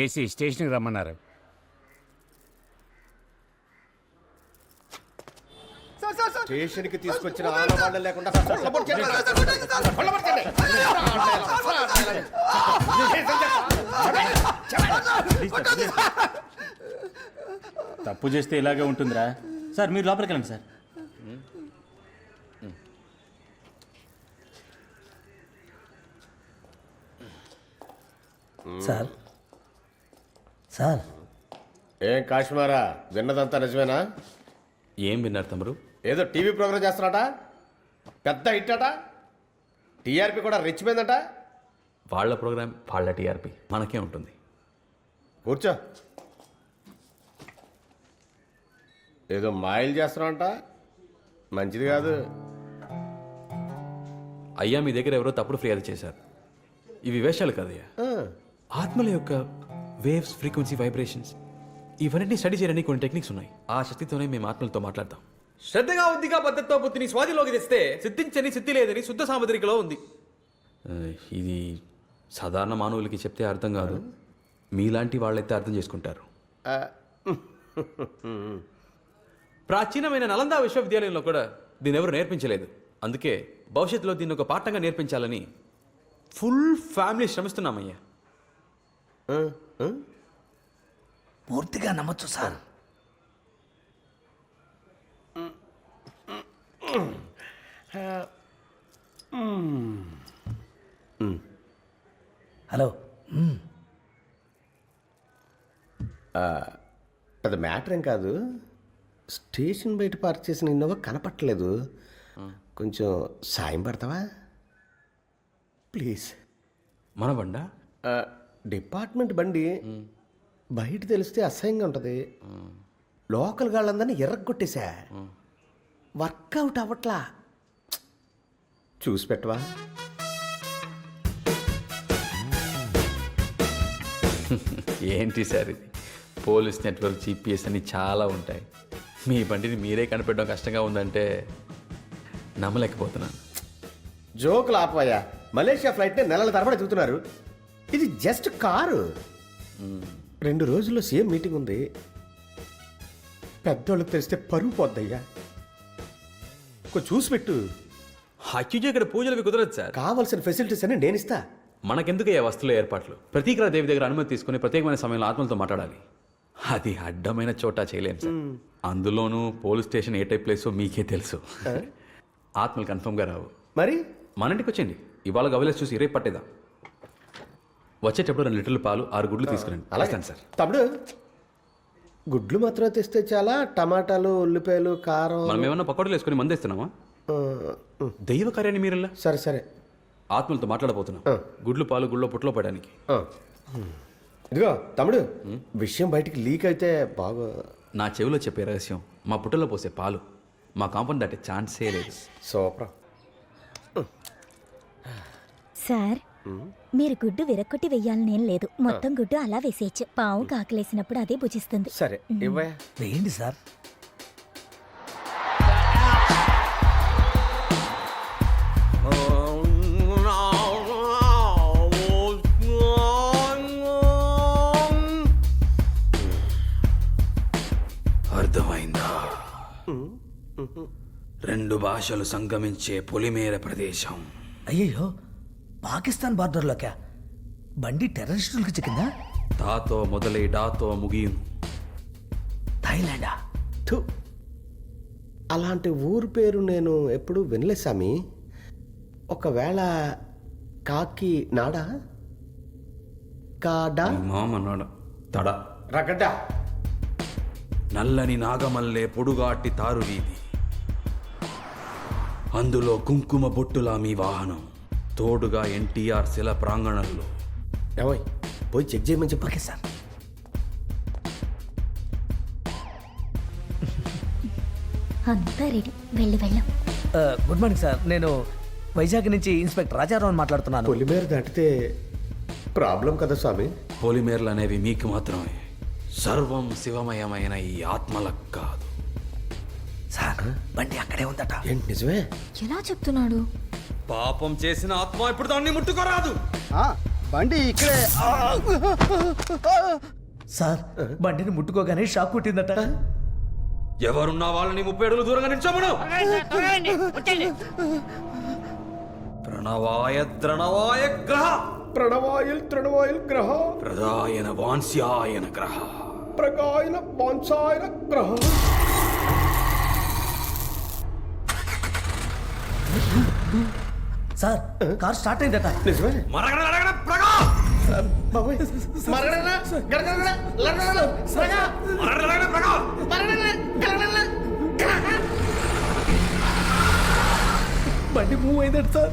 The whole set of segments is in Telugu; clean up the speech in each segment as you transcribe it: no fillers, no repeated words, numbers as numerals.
ఏసీ స్టేషన్కి రమ్మన్నారు. స్టేషన్కి తీసుకొచ్చిన ఆడవాళ్ళు లేకుండా తప్పు చేస్తే ఇలాగే ఉంటుందిరా. సార్ మీరు లోపలికి వెళ్ళండి సార్. సార్ సార్ ఏం కాశ్మారా, విన్నదంతా నిజమేనా? ఏం విన్నారు తమరు? ఏదో టీవీ ప్రోగ్రామ్ చేస్తున్నాట, పెద్ద హిట్ అట, టీఆర్పీ కూడా రిచ్ పోయిందట. వాళ్ళ ప్రోగ్రామ్ వాళ్ళ టీఆర్పీ మనకే ఉంటుంది. కూర్చో. ఏదో మాయలు చేస్తున్నావంట, మంచిది కాదు. అయ్యా మీ దగ్గర ఎవరో తప్పుడు ఫిర్యాదు చేశారు. ఇవి వేషాలు కాదయ్యా, ఆత్మల యొక్క వేవ్స్, ఫ్రీక్వెన్సీ, వైబ్రేషన్స్ ఇవన్నీ స్టడీ చేయడానికి కొన్ని టెక్నిక్స్ ఉన్నాయి. ఆ శక్తితోనే మేము ఆత్మలతో మాట్లాడతాం. శ్రద్ధగా ఉద్దిగా పద్ధతితో బుద్ధిని స్వాధిలోకి తెస్తే సిద్ధించని సిద్ధి లేదని శుద్ధ సాముద్రికలో ఉంది. ఇది సాధారణ మానవులకి చెప్తే అర్థం కాదు, మీలాంటి వాళ్ళైతే అర్థం చేసుకుంటారు. ప్రాచీనమైన నలంద విశ్వవిద్యాలయంలో కూడా దీన్ని ఎవరు నేర్పించలేదు. అందుకే భవిష్యత్తులో దీన్ని ఒక పాఠంగా నేర్పించాలని ఫుల్ ఫ్యామిలీ శ్రమిస్తున్నామయ్యా. పూర్తిగా నమ్మచ్చు సార్. హలో, పెద్ద మ్యాటర్ ఏం కాదు. స్టేషన్ బయట పార్క్ చేసిన ఇన్నోవా కనపట్టలేదు, కొంచెం సాయం పడతావా ప్లీజ్? మన బండా? డిపార్ట్మెంట్ బండి, బయట తెలిస్తే అసహ్యంగా ఉంటుంది. లోకల్ గాళ్ళందరినీ ఎర్రగొట్టేశా, వర్కౌట్ అవ్వట్లా. చూసి పెట్టవా? ఏంటి సార్ ఇది? పోలీస్ నెట్వర్క్, జీపీఎస్ అని చాలా ఉంటాయి. మీ బండిని మీరే కనిపెట్టడం కష్టంగా ఉందంటే నమ్మలేకపోతున్నాను. జోకులు ఆపవయ్యా. మలేషియా ఫ్లైట్ని నెలల తరబడి చూస్తున్నారు, ఇది జస్ట్ కారు. 2 రోజుల్లో సేమ్ మీటింగ్ ఉంది. పెద్దోళ్ళకి తెలిస్తే పరుగు పోద్దయ్యా, కొంచెం చూసి పెట్టు. అక్యూజ్ ఇక్కడ పూజలు కుదరదు సార్. కావాల్సిన ఫెసిలిటీస్ అని నేను ఇస్తా. మనకెందుకు వస్తువుల ఏర్పాట్లు? ప్రతీకరా దేవి దగ్గర అనుమతి తీసుకుని ప్రత్యేకమైన సమయంలో ఆత్మలతో మాట్లాడాలి. అది అడ్డమైన చోట చేయలేం సార్. అందులోనూ పోలీస్ స్టేషన్ ఏ టైప్ ప్లేసో మీకే తెలుసు. ఆత్మలు కన్ఫర్మ్గా రావు. మరి మన ఇంటికి వచ్చేయండి, ఇవాళ గవలేసి చూసి రేపు పట్టేదా. వచ్చేటప్పుడు 2 లీటర్ల పాలు, 6 గుడ్లు తీసుకురండి. అలాగే సార్. తమ్ముడు, గుడ్లు మాత్రం తెస్తే చాలా? టమాటాలు, ఉల్లిపాయలు, కారం మనం ఏమన్నా పకోడీలు వేసుకుని మంది ఇస్తున్నామా? దైవ కార్యాన్ని మీరల్లా. సరే సరే, ఆత్మలతో మాట్లాడబోతున్నాం. గుడ్లు పాలు గుళ్ళో పుట్లో పడడానికి. ఇదిగో తమ్ముడు, విషయం బయటికి లీక్ అయితే బాగా. నా చెవిలో చెప్పే రహస్యం మా పుట్టలో పోసే పాలు. మా కాంపౌండ్ దాటే ఛాన్సే లేదు. సూపర్. సార్, మీరు గుడ్డు విరక్కొట్టి వెయ్యాలనేం లేదు. మొత్తం గుడ్డు అలా వేసేయచ్చు. పావు కాకలేసినప్పుడు అదే భుజిస్తుంది. సరే ఇవ్వయా. వేయండి సార్. అర్థమైందా? 2 భాషలు సంగమించే పొలిమేర ప్రదేశం. అయ్యయ్యో, పాకిస్తాన్ బార్డర్లోకా? బండి టెర్రరిస్టులకు చిక్కిందా? తాతో మొదలై డాతో ముగియును. థాయిలాండా? థు, అలాంటి ఊరు పేరు నేను ఎప్పుడు వినలే సామి. ఒకవేళ కాకి నాడా, కాడా, మామన్నాడు తడ, రగడ్డా, నల్లని నాగమల్లే పొడుగాటి తారు వీధి, అందులో కుంకుమ బొట్టులా మీ వాహనం, తోడుగా ఎన్టీఆర్ శిల ప్రాంగణంలో. ఏమోయ్, పోయి చెక్ చేయమని చెప్పు. Okay sir. అంతా రెడీ, వెళ్ళి వెళ్ళాం. గుడ్ మార్నింగ్ సార్, నేను వైజాగ్ నుంచి ఇన్స్పెక్టర్ రాజారావు మాట్లాడుతున్నాను. పొలిమేర దాటితే ప్రాబ్లం కదా స్వామి. పొలిమేరలు అనేవి మీకు మాత్రమే, సర్వం శివమయమైన ఈ ఆత్మలకు కాదు. సార్, బండి అక్కడే ఉందట. ఏంటి నిజమే? ఎలా చెప్తున్నాడు? పాపం చేసిన ఆత్మ ఇప్పుడు దాన్ని ముట్టుకోరాదు. బండి ఇక్కడే. సార్ బండిని ముట్టుకోగానే షాక్ కొట్టిందట. ఎవరున్నా వాళ్ళని 30 అడుగులు దూరంగా నిల్చోమను. ప్రణవాయ ద్రణవాయ గ్రహ ప్రణవాయుల్ తృణవాయుల్ గ్రహ ప్రదాయన వాన్స్యాయన గ్రహ ప్రగాయన బాన్సాయన గ్రహ. సార్ కార్ స్టార్ట్ అయిందట. నిజమే మరగడ రగడ ప్రగా బాబోయ్. మరగడనా? గడగడనా? లడగడనా? ప్రగా. మరగడ రగడ ప్రగా మరగడనా? గడగడనా? బండి మూవ్ అయిందట సార్.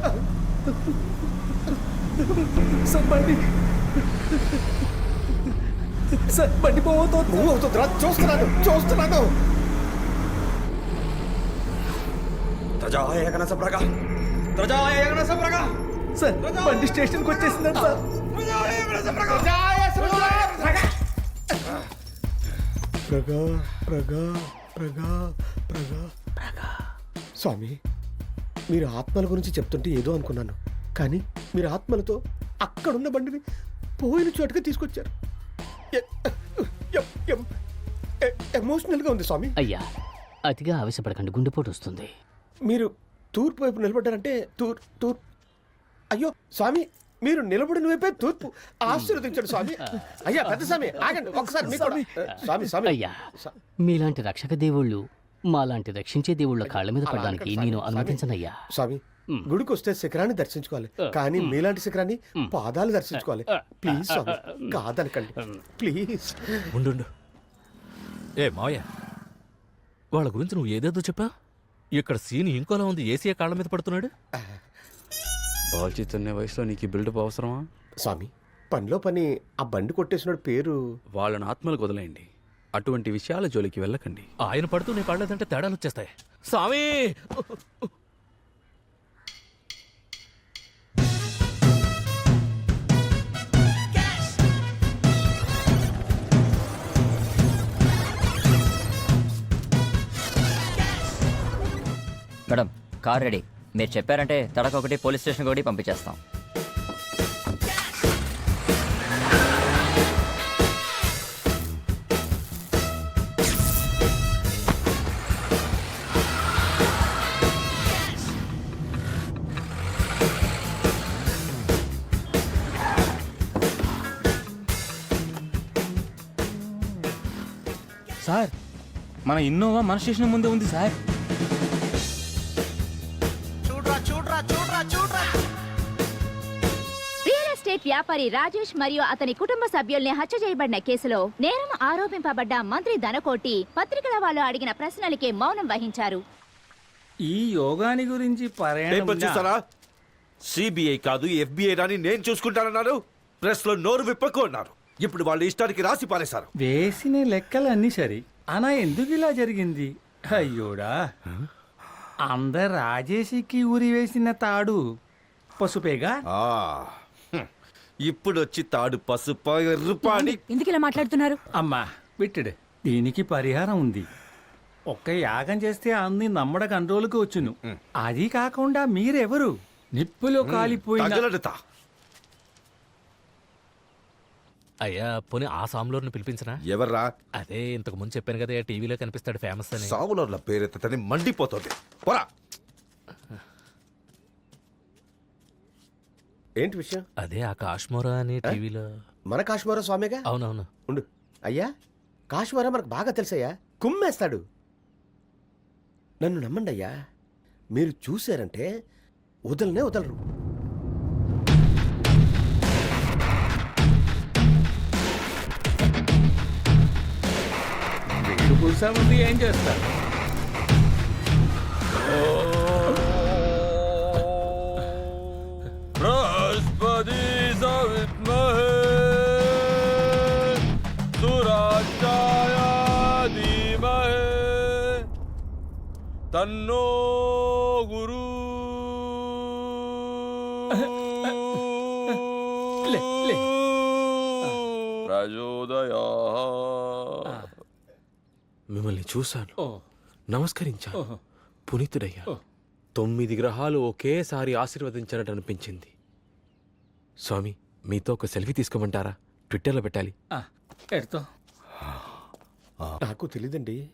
సార్ బండి సార్ బండి మూవ్ అవుతుంది. మూవ్ అవుతుందిరా. చూస్తున్నాను. త్రజాయ గణస ప్రగా త్రజాయ గణస ప్రగా సార్ బండి స్టేషన్కి వచ్చేసిందట సార్. ప్రగా ప్రగా ప్రగా ప్రగా ప్రగా. స్వామి, మీరు ఆత్మల గురించి చెప్తుంటే ఏదో అనుకున్నాను, కానీ మీరు ఆత్మలతో అక్కడున్న బండిని పోయిన చోటుగా తీసుకొచ్చారు. ఎమోషనల్గా ఉంది స్వామి. అయ్యా అతిగా ఆవేశపడకండి, గుండెపోటు వస్తుంది. మీరు తూర్పు వైపు నిలబడ్డారంటే తూర్పు. అయ్యో స్వామి, మీరు నిలబడిన వైపే తూర్పు. ఆశీర్వదించండి స్వామి. అయ్యా పెద్ద స్వామి, ఆగండి ఒక్కసారి. మీకు కూడా- స్వామి అయ్యా మీలాంటి రక్షక దేవుళ్ళు మాలాంటి రక్షించే దేవుళ్ళ కాళ్ళ మీద పడడానికి నేను అనుమతించనయ్యా. స్వామి, గుడికి వస్తే శిఖరాన్ని దర్శించుకోవాలి, కానీ మీలాంటి శిఖరాన్ని పాదాలు దర్శించుకోవాలి. Please Swamy, కాదనకండి please. ఉండు. ఏ మావయ్య, వాళ్ళ గురించి నువ్వు ఏదేదో చెప్పా. ఇక్కడ సీన్ ఇంకోలా ఉంది. ఏసీ కాళ్ళ మీద పడుతున్నాడు. బాల్చిత్ అనే వయసులో నీకు బిల్డప్ అవసరమా? స్వామి, పనిలో పని ఆ బండి కొట్టేసినాడు పేరు. వాళ్ళని ఆత్మలకు వదిలేయండి, అటువంటి విషయాల జోలికి వెళ్ళకండి. ఆయన పడుతూ నీ పడలేదంటే తేడాలు వచ్చేస్తాయి. స్వామి, మేడం కార్ రెడీ. మీరు చెప్పారంటే తడకొకటి పోలీస్ స్టేషన్ ఒకటి పంపించేస్తాం. సార్ మన ఇన్నోవా మన స్టేషన్ ముందే ఉంది సార్. రియల్ ఎస్టేట్ వ్యాపారి రాజేష్ మరియు అతని కుటుంబ సభ్యుల్ని హత్య చేయబడిన కేసులో నేరం ఆరోపింపబడ్డ మంత్రి ధనకోటి పత్రికల వాళ్ళు అడిగిన ప్రశ్నలకే మౌనం వహించారు. ఈ యోగాని గురించి పేపర్ చూసారా? సిబిఐ కాదు FBI రాని నేను చూసుకుంటానన్నారు. ప్రెస్ లో నోరు విప్పకు అన్నారు. ఇప్పుడు వాళ్ళ ఇష్టానికి రాసి పారేశారు. వేసిన లెక్కలన్నీ సరి అనా ఎందుకు ఇలా జరిగింది? అయ్యోడా, అందరు రాజేషికి ఊరి వేసిన తాడు పసుపేగా. ఇప్పుడు వచ్చి తాడు పసుపు ఎర్రపాని. ఎందుకు ఇలా మాట్లాడుతున్నారు? అమ్మా విట్టుడు, దీనికి పరిహారం ఉంది. ఒక్క యాగం చేస్తే అన్ని నమ్మడ కంట్రోల్కి వచ్చును. అది కాకుండా మీరెవరు? నిప్పులో కాలిపోయిన తగలడతా. అయ్యా పోనీ ఆ సాంలోర్ని పిలిపించనా? ఎవర్రా? అదే ఇంతకు ముందు చెప్పాను కదా, టీవీలో కనిపిస్తాడు ఫేమస్ అని. సావులర్ల పేరెత్తని మండిపోతుంది. పోరా. ఏంటి విషయం? అదే ఆ కాశ్మోరా అని టీవీలో. మన కాశ్మీర స్వామిగా? అవునవును. ఉండు అయ్యా, కాశ్మీర మనకు బాగా తెలుసయ్యా, కుమ్మేస్తాడు. నన్ను నమ్మండి అయ్యా, మీరు చూశారంటే వదలరు. ముందు ఏం చేస్తారు? తన్నో గురు. మిమ్మల్ని చూశాను, నమస్కరించాను, పునీతుడయ్యా. 9 గ్రహాలు ఒకేసారి ఆశీర్వదించినట్టు అనిపించింది. స్వామి, మీతో ఒక సెల్ఫీ తీసుకోమంటారా? ట్విట్టర్లో పెట్టాలి. ఎడతాం. నాకు తెలీదండి.